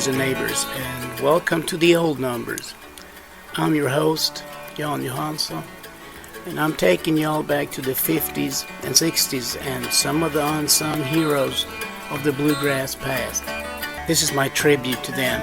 friends and neighbors, and welcome to the Old Numbers. I'm your host, Jan Johansson, and I'm taking y'all back to the 50s and 60s and some of the unsung heroes of the bluegrass past. This is my tribute to them.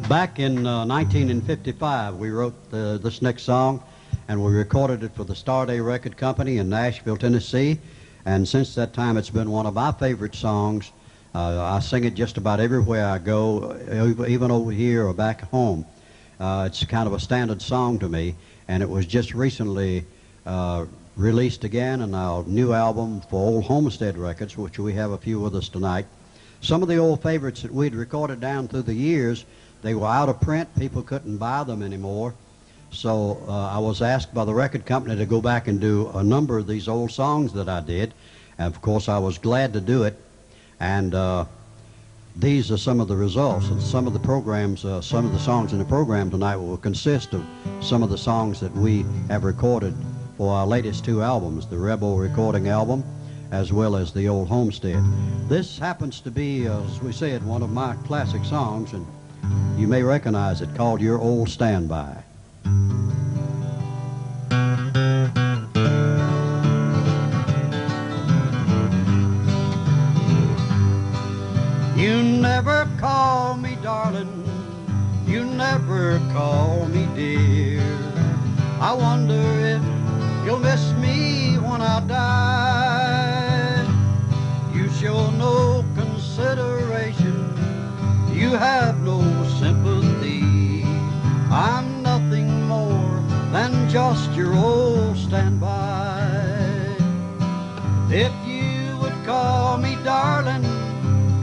Back in 1955, we wrote this next song, and we recorded it for the Starday Record Company in Nashville, Tennessee. And since that time, it's been one of my favorite songs. I sing it just about everywhere I go, even over here or back home. It's kind of a standard song to me, and it was just recently released again in our new album for Old Homestead Records, which we have a few with us tonight. Some of the old favorites that we'd recorded down through the years, they were out of print. People couldn't buy them anymore. So I was asked by the record company to go back and do a number of these old songs that I did. And of course, I was glad to do it. And these are some of the results. And some of the programs, some of the songs in the program tonight will consist of some of the songs that we have recorded for our latest two albums, the Rebel recording album, as well as the Old Homestead. This happens to be, as we said, one of my classic songs, and you may recognize it, called Your Old Standby. You never call me darling, you never call me dear. I wonder if you'll miss me when I die. You show no consideration, you have no sympathy. I'm nothing more than just your old standby. If you would call me darling,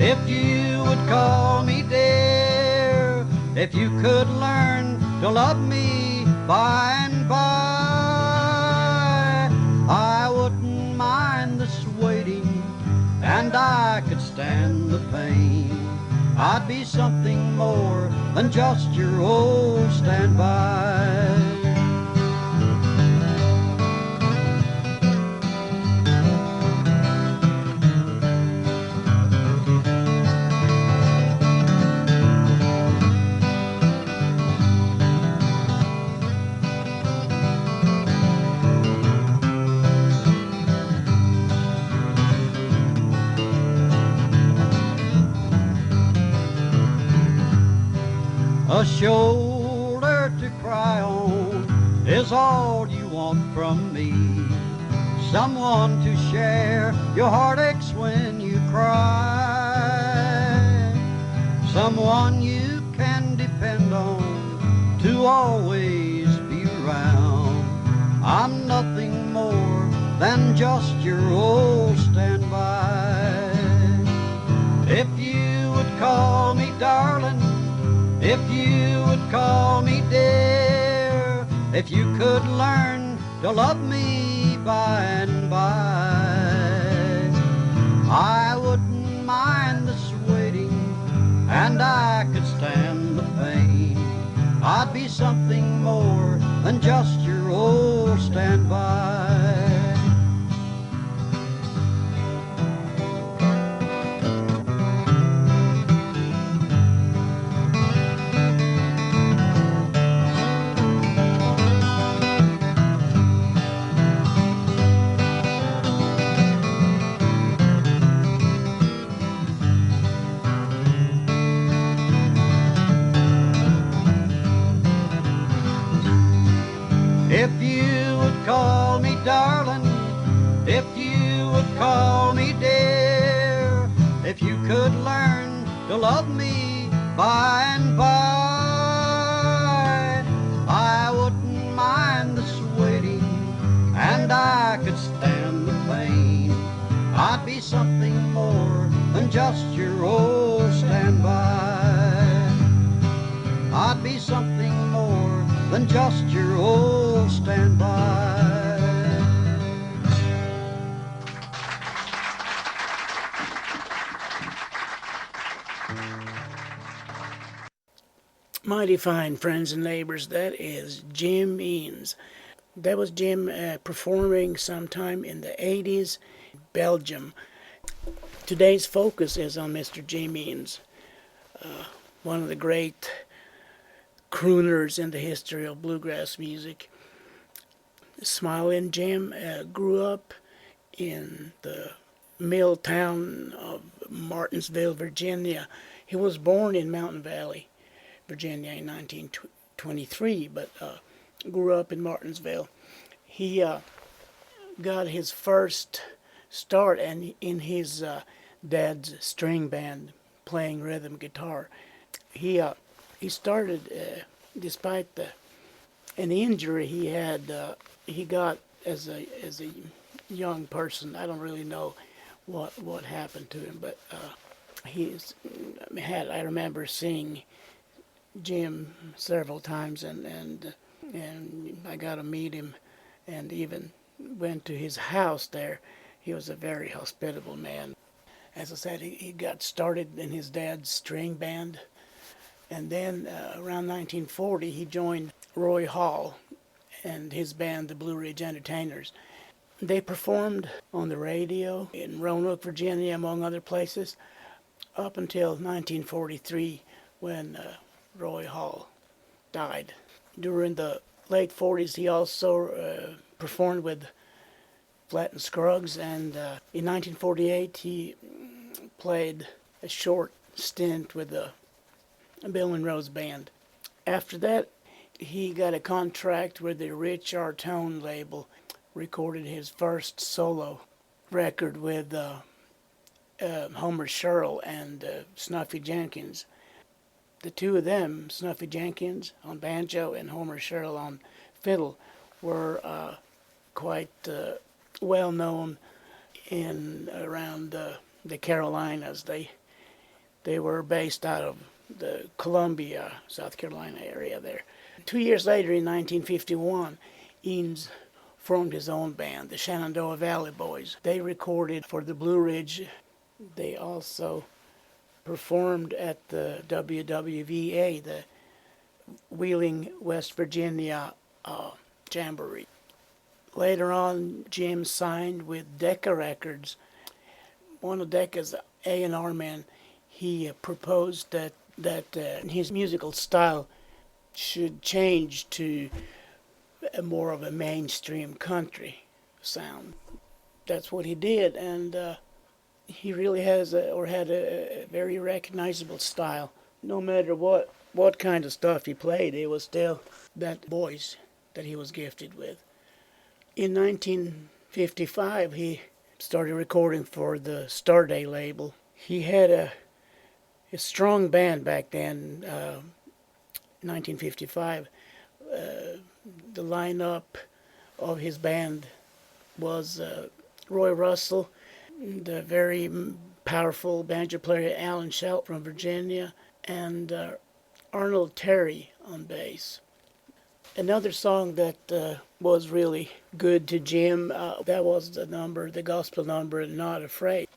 if you would call me dear, if you could learn to love me by and by, I wouldn't mind this waiting, and I could stand the pain. I'd be something more than just your old standby. A shoulder to cry on is all you want from me. Someone to share your heartaches when you cry. Someone you can depend on to always be around. I'm nothing more than just your old standby. If you would call me darling, if you would call me dear, if you could learn to love me by and by, I wouldn't mind this waiting, and I could stand the pain. I'd be something more than just your old standby. If you would call me darling, if you would call me dear, if you could learn to love me by and by, I wouldn't mind this waiting, and I could stand the pain. I'd be something more than just your old stand be something more than just your old standby. Mighty fine, friends and neighbors. That is Jim Eanes. That was Jim performing sometime in the 80s, Belgium. Today's focus is on Mr. Jim Eanes, one of the great crooners in the history of bluegrass music. Smilin' Jim grew up in the mill town of Martinsville, Virginia. He was born in Mountain Valley, Virginia in 1923, but grew up in Martinsville. He got his first start in his dad's string band playing rhythm guitar. He started despite an injury he got as a young person. I don't really know what happened to him, but I remember seeing Jim several times, and I got to meet him, and even went to his house there. He was a very hospitable man. As I said, he got started in his dad's string band, and then around 1940 he joined Roy Hall and his band, the Blue Ridge Entertainers. They performed on the radio in Roanoke, Virginia, among other places, up until 1943 when Roy Hall died. During the late 40s, he also performed with Flatt and Scruggs, and in 1948 he played a short stint with the Bill and Rose Band. After that, he got a contract with the Rich Artone label, recorded his first solo record with Homer Sherrill and Snuffy Jenkins. The two of them, Snuffy Jenkins on banjo and Homer Sherrill on fiddle, were quite well known in around the Carolinas. They were based out of the Columbia, South Carolina area there. 2 years later, in 1951, Eanes formed his own band, the Shenandoah Valley Boys. They recorded for the Blue Ridge. They also performed at the WWVA, the Wheeling, West Virginia Jamboree. Later on, Jim signed with Decca Records. One of Decca's A&R men, he proposed that his musical style should change to more of a mainstream country sound. That's what he did, and he really had a very recognizable style. No matter what kind of stuff he played, it was still that voice that he was gifted with. In 1955, he started recording for the Starday label. He had a strong band back then, 1955. The lineup of his band was Roy Russell, the very powerful banjo player Alan Shelt from Virginia, and Arnold Terry on bass. Another song that was really good to Jim, that was the gospel number, Not Afraid.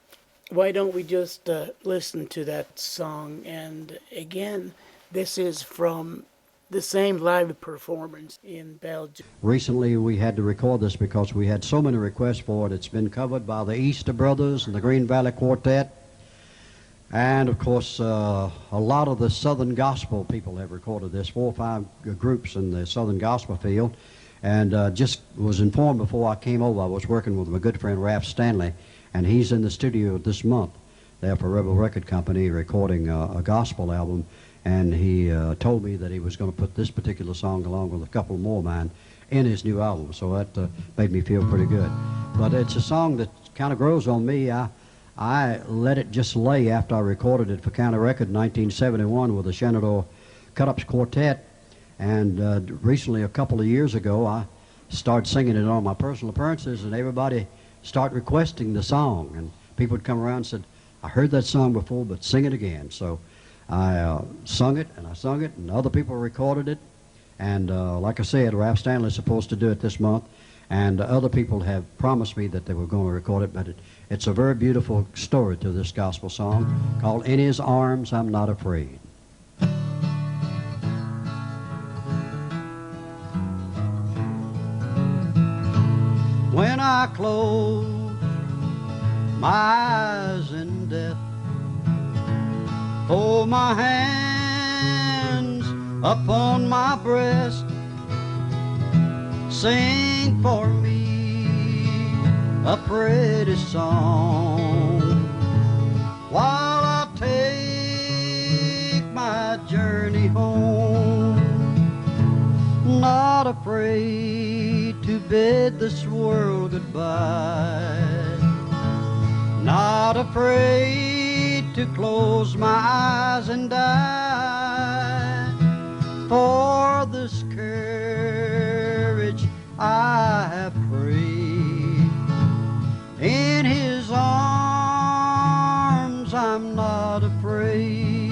Why don't we just listen to that song? And again, this is from the same live performance in Belgium. Recently we had to record this because we had so many requests for it. It's been covered by the Easter Brothers and the Green Valley Quartet. And of course, a lot of the Southern Gospel people have recorded this, 4 or 5 groups in the Southern Gospel field. And just was informed before I came over, I was working with my good friend Raph Stanley, and he's in the studio this month there for Rebel Record Company recording a gospel album. And he told me that he was going to put this particular song along with a couple more of mine in his new album. So that made me feel pretty good. But it's a song that kind of grows on me. I let it just lay after I recorded it for County Record in 1971 with the Shenandoah Cut-Ups Quartet. And recently, a couple of years ago, I started singing it on my personal appearances, and everybody started requesting the song. And people would come around and said, I heard that song before, but sing it again. So I sung it, and other people recorded it. And like I said, Ralph Stanley's supposed to do it this month, and other people have promised me that they were going to record it, but it's a very beautiful story to this gospel song called In His Arms I'm Not Afraid. When I close my eyes in death, hold my hands upon my breast, sing for me a pretty song while I take my journey home, not afraid to bid this world goodbye, not afraid to close my eyes and die, for this courage I have prayed. In His arms I'm not afraid.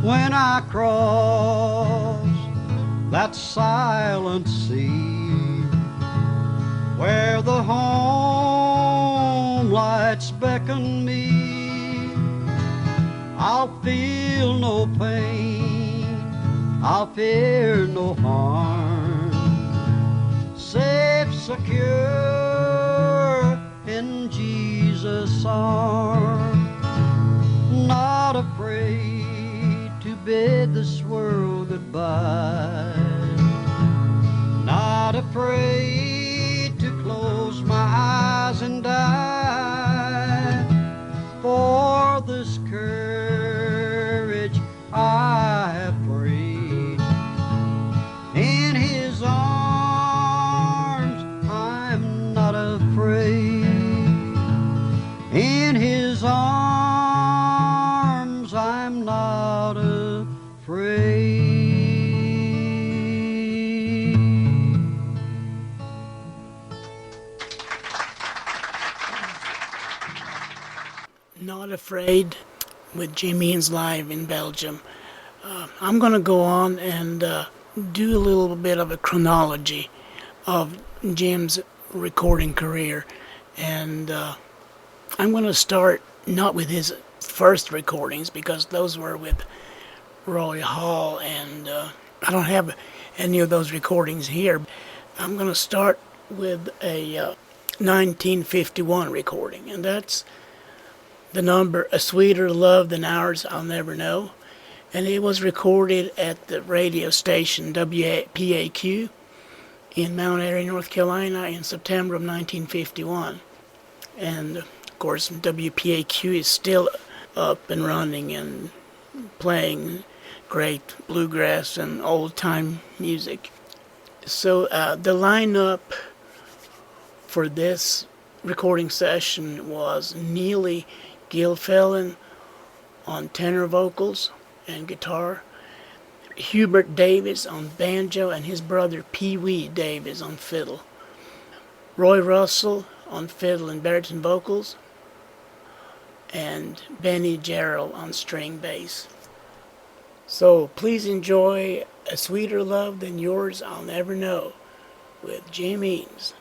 When I cross that silent sea, where the home lights beckon me, I'll feel no pain, I'll fear no harm, safe, secure in Jesus' arms, not afraid to bid this world goodbye, not afraid to close my eyes and die, for this courage I have prayed. In His arms I'm not afraid. In His arms I'm not afraid. Not Afraid with Jim Eanes live in Belgium. I'm going to go on and do a little bit of a chronology of Jim's recording career. And I'm going to start not with his first recordings, because those were with Roy Hall, and I don't have any of those recordings here. I'm going to start with a 1951 recording, and that's the number A Sweeter Love Than Ours I'll Never Know. And it was recorded at the radio station WPAQ in Mount Airy, North Carolina in September of 1951. And of course WPAQ is still up and running and playing great bluegrass and old-time music. So the lineup for this recording session was Neely Gilfillan on tenor vocals and guitar, Hubert Davis on banjo, and his brother Pee Wee Davis on fiddle, Roy Russell on fiddle and baritone vocals, and Benny Jarrell on string bass. So please enjoy A Sweeter Love Than Yours I'll Never Know with Jim Eanes.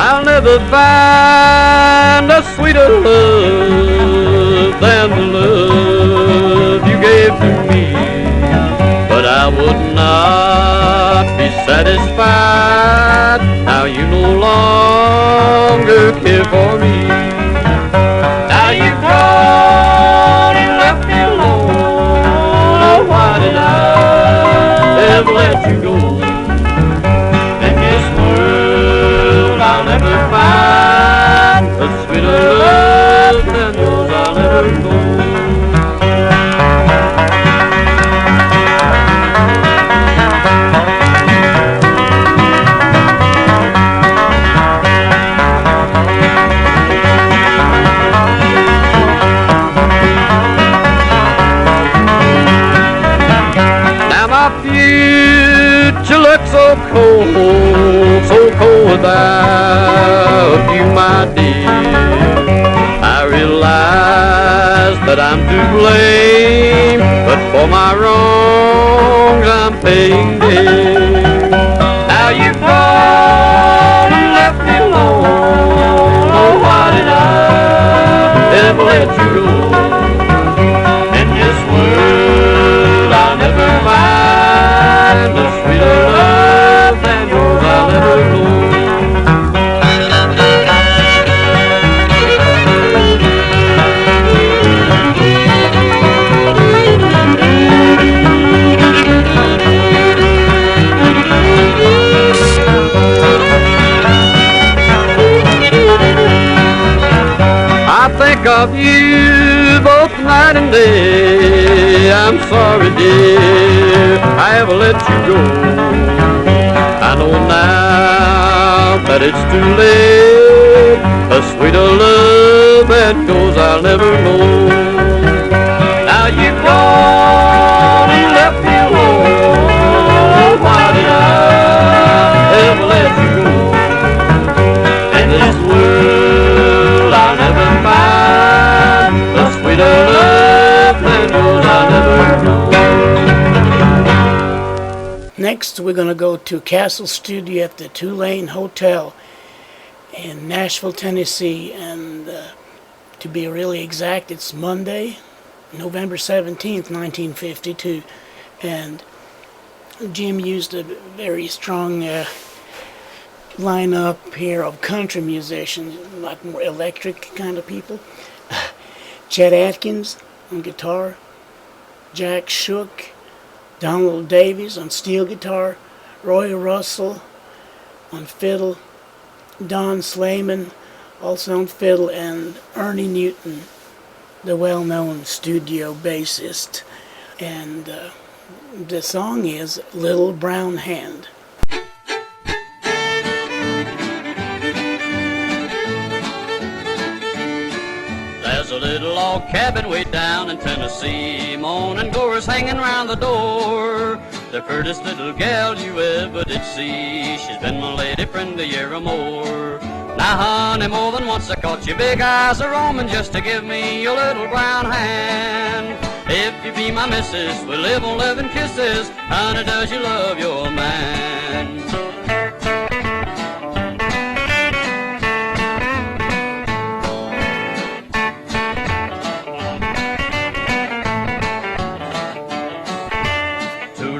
I'll never find a sweeter love than the love you gave to me, but I would not be satisfied now you no longer care for me. Now you've gone and left me alone. Oh, why did I ever let you go? In this world I'll never find a sweeter love. love than yours I'll never know. without you, my dear. I realize that I'm to blame, but for my wrongs I'm paying dear. Now you've gone and left me alone. Oh, why did I ever let you go? In this world I'll never find a sweeter love than yours I'll ever know. I think of you both night and day. I'm sorry, dear, I ever let you go. I know now that it's too late. A sweeter love than yours I'll never know. Now you've gone and left me alone. Why did I ever let you go? In this world I'll never find a sweeter love than yours I'll never know. Next, we're going to go to Castle Studio at the Tulane Hotel in Nashville, Tennessee, and to be really exact, it's Monday, November 17th, 1952, and Jim used a very strong lineup here of country musicians, like more electric kind of people. Chet Atkins on guitar, Jack Shook, Donald Davies on steel guitar, Roy Russell on fiddle, Don Slayman also on fiddle, and Ernie Newton, the well-known studio bassist. And the song is Little Brown Hand. There's a little log cabin way down in Tennessee, morning glories hanging round the door. The prettiest little gal you ever did see, she's been my lady friend a year or more. Now honey, more than once I caught your big eyes a-roaming just to give me your little brown hand. If you be my missus, we'll live on living kisses. Honey, does you love your man?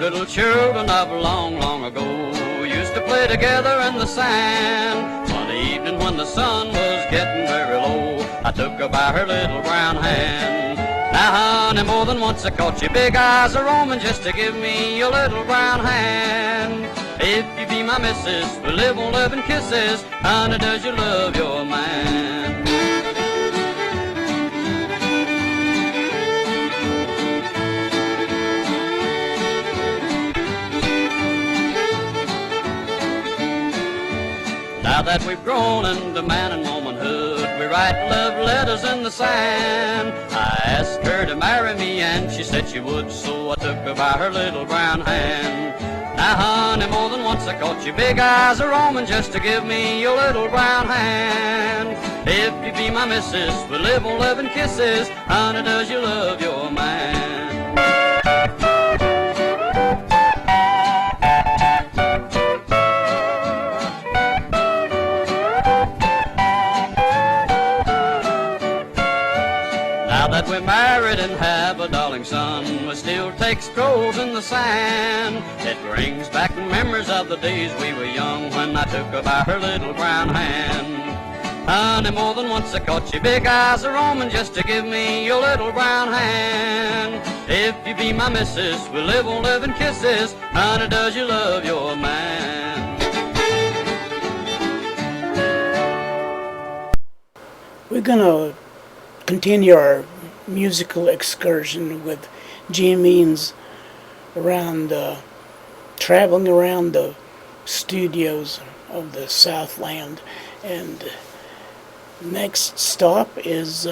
Little children of long, long ago used to play together in the sand. One evening when the sun was getting very low, I took her by her little brown hand. Now honey, more than once I caught your big eyes a-roaming just to give me your little brown hand. If you be my missus, we'll live on loving kisses. Honey, does you love your man? Now that we've grown into man and womanhood, we write love letters in the sand. I asked her to marry me and she said she would, so I took her by her little brown hand. Now honey, more than once I caught your big eyes a-roaming just to give me your little brown hand. If you be my missus, we'll live on loving kisses. Honey, does you love your man? That we're married and have a darling son, we still take strolls in the sand. It brings back memories of the days we were young, when I took her by her little brown hand. Honey, more than once I caught your big eyes a-roaming just to give me your little brown hand. If you be my missus, we'll live on living kisses. Honey, does you love your man? We're gonna continue our musical excursion with Jim Eanes around, traveling around the studios of the Southland. And next stop is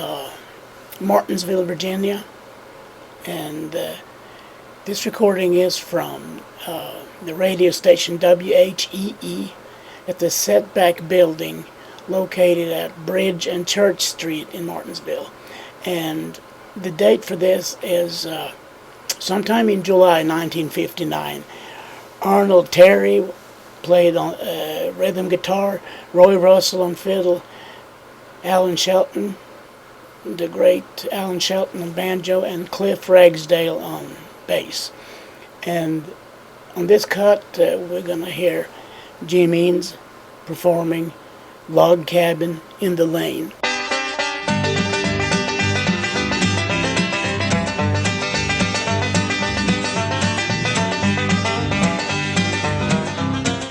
Martinsville, Virginia. And this recording is from the radio station WHEE at the Setback Building located at Bridge and Church Street in Martinsville. And the date for this is sometime in July 1959. Arnold Terry played on rhythm guitar, Roy Russell on fiddle, Alan Shelton, the great Alan Shelton on banjo, and Cliff Ragsdale on bass. And on this cut, we're going to hear Jim Eanes performing Log Cabin in the Lane.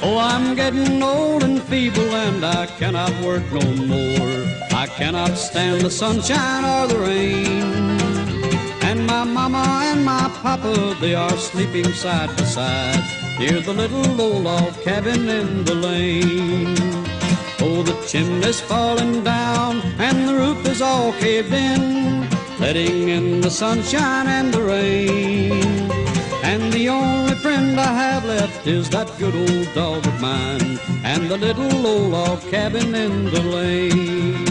Oh, I'm getting old and feeble and I cannot work no more. I cannot stand the sunshine or the rain. And my mama and my papa, they are sleeping side by side near the little old log cabin in the lane. Oh, the chimney's falling down and the roof is all caved in, letting in the sunshine and the rain. And the only friend I have left is that good old dog of mine and the little old log cabin in the lane.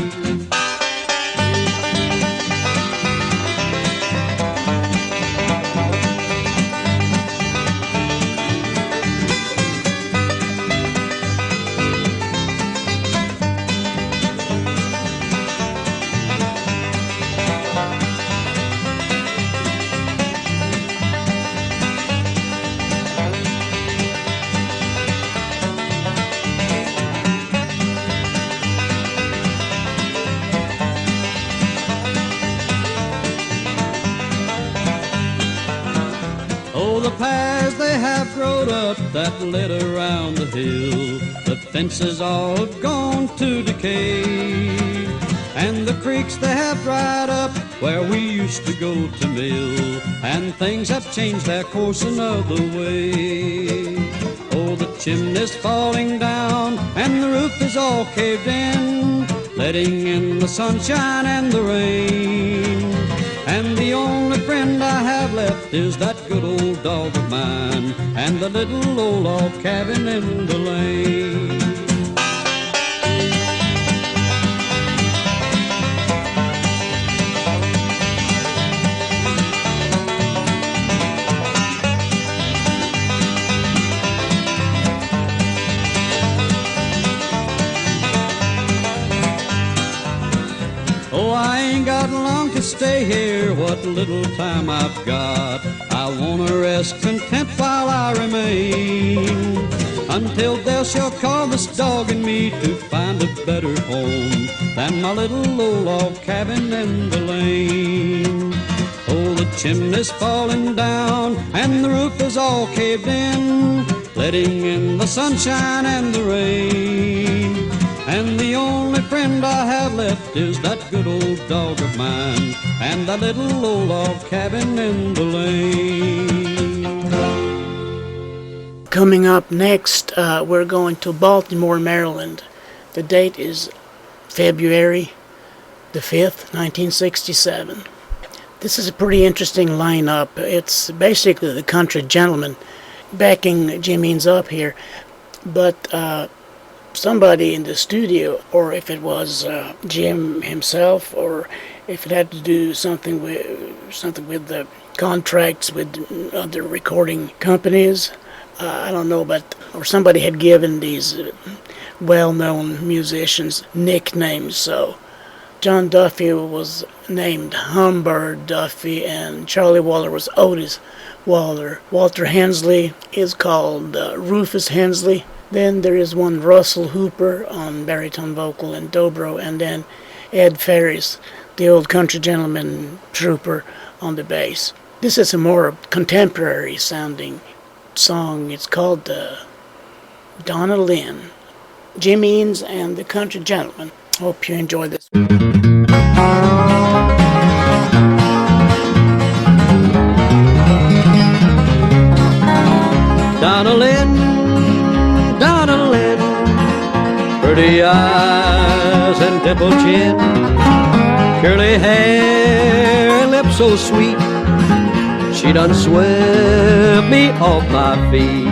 The paths they have grown up that led around the hill, the fences all have gone to decay, and the creeks they have dried up where we used to go to mill, and things have changed their course another way. Oh, the chimney's falling down and the roof is all caved in, letting in the sunshine and the rain. And the only friend I have left is that good old dog of mine and the little old log cabin in the lane. Oh, I ain't got long to stay here, what little time I've got. I wanna rest content while I remain, until death shall call this dog and me to find a better home than my little old log cabin in the lane. Oh, the chimney's falling down and the roof is all caved in, letting in the sunshine and the rain. And the only friend I have left is that good old dog of mine and that little old log cabin in the lane. Coming up next, we're going to Baltimore, Maryland. The date is February the 5th, 1967. This is a pretty interesting lineup. It's basically the Country Gentlemen backing Jim Eanes up here, but somebody in the studio, or if it was Jim himself, or if it had to do something with the contracts with other recording companies, I don't know, but or somebody had given these well-known musicians nicknames. So John Duffy was named Humbird Duffy, and Charlie Waller was Otis Waller. Walter Hensley is called Rufus Hensley. Then there is one Russell Hooper on baritone vocal and dobro, and then Ed Ferris, the old country gentleman trooper, on the bass. This is a more contemporary sounding song. It's called Donna Lynn. Jim Eanes and the Country Gentlemen. Hope you enjoy this. Donna Lynn, Donna Lynn, pretty eyes and dimpled chin, curly hair and lips so sweet, she done swept me off my feet.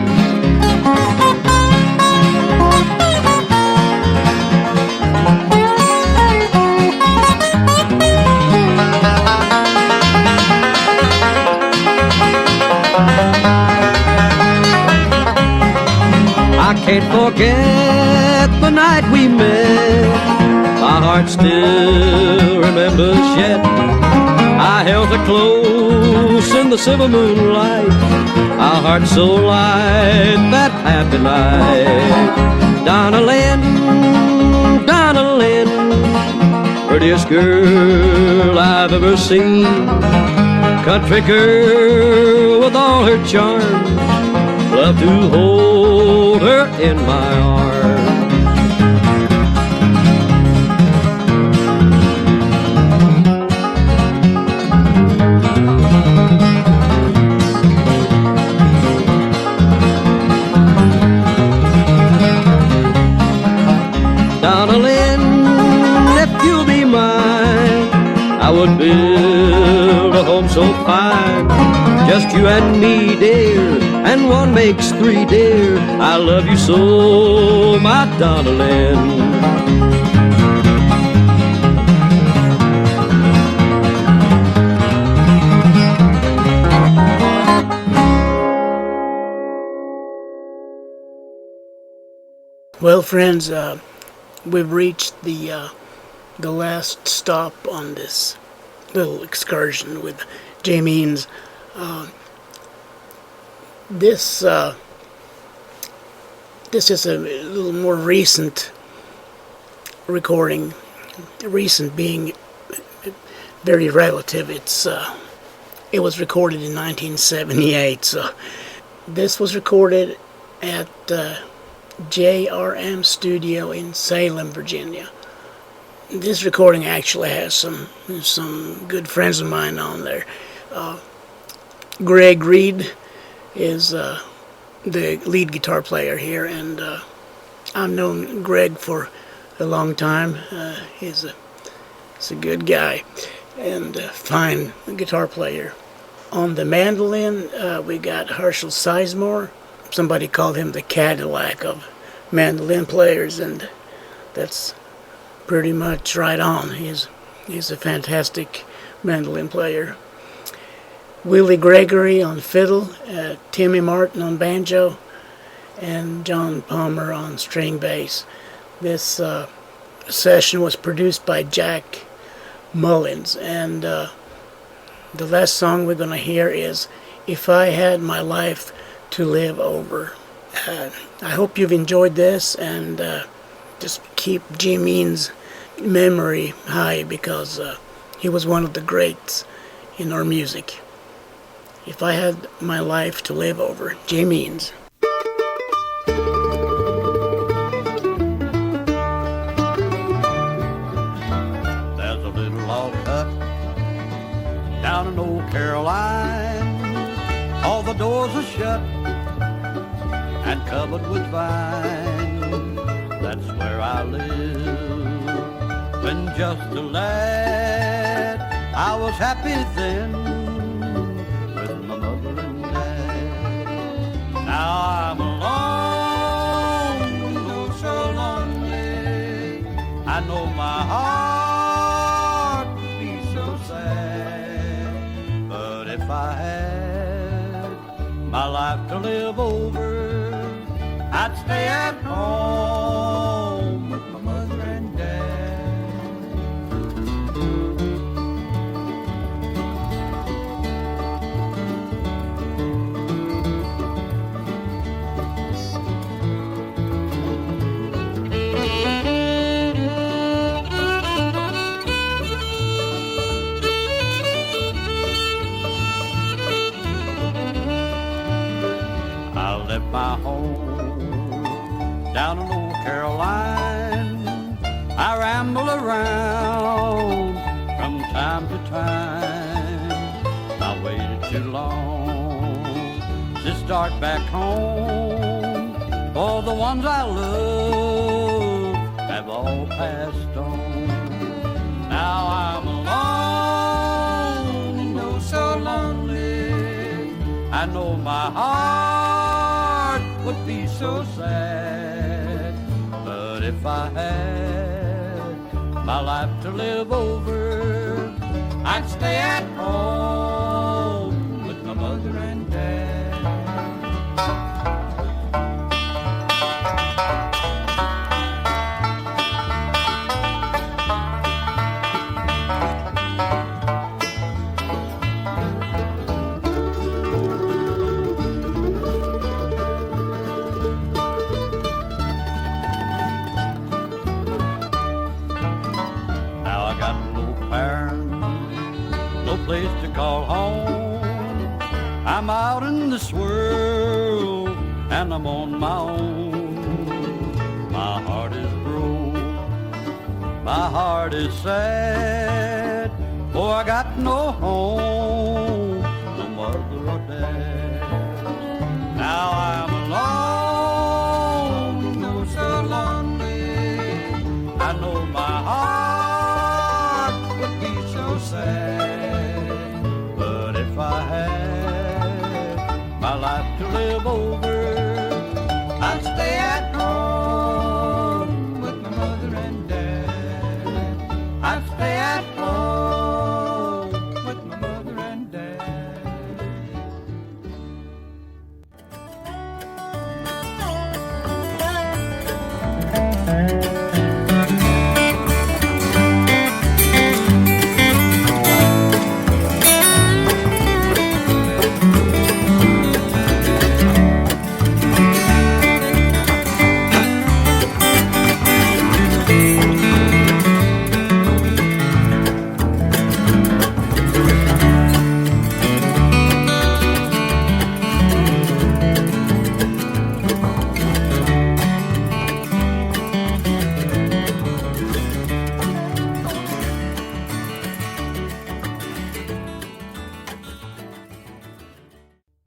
can't forget the night we met. My heart still remembers yet. I held her close in the silver moonlight, our hearts so light that happy night. Donna Lynn, prettiest girl I've ever seen. Country girl with all her charms, love to hold her in my arms. Donna Lynn, if you'll be mine, I would build a home so fine. Just you and me, dear, and one makes three, dear. I love you so, my Donna Lynn. Well, friends, we've reached the last stop on this little excursion with Jim Eanes. This is a little more recent recording. Recent being very relative. It was recorded in 1978. So this was recorded at JRM Studio in Salem, Virginia. This recording actually has some good friends of mine on there. Greg Reed is the lead guitar player here, and I've known Greg for a long time. He's a good guy and a fine guitar player. On the mandolin, we got Herschel Sizemore. Somebody called him the Cadillac of mandolin players, and that's pretty much right on. He's a fantastic mandolin player. Willie Gregory on fiddle, Timmy Martin on banjo, and John Palmer on string bass. This session was produced by Jack Mullins, and the last song we're going to hear is If I Had My Life to Live Over. I hope you've enjoyed this, and just keep Jim Eanes' memory high, because he was one of the greats in our music. If I Had My Life to Live Over, Jim Eanes. There's a little log hut down in Old Caroline. All the doors are shut and covered with vine. That's where I live. When just a lad, I was happy then with my mother and dad. Now I'm alone, oh so lonely. I know my heart would be so sad, but if I had my life to live over, I'd stay at home with my mother and dad. I left my home down in Old Caroline. I ramble around from time to time. I waited too long to start back home, for the ones I love have all passed on. Now I'm alone and oh so lonely. I know my heart would be so sad, but if I had my life to live over, I'd stay at home with my mother and dad. this world and I'm on my own. My heart is broke, my heart is sad, for I got no home, no mother or dad. Now I'm alone, though so lonely. I know my heart would be so sad, but if I had my life to live over, I'd stay at home with my mother and dad. I'd stay at home with my mother and dad.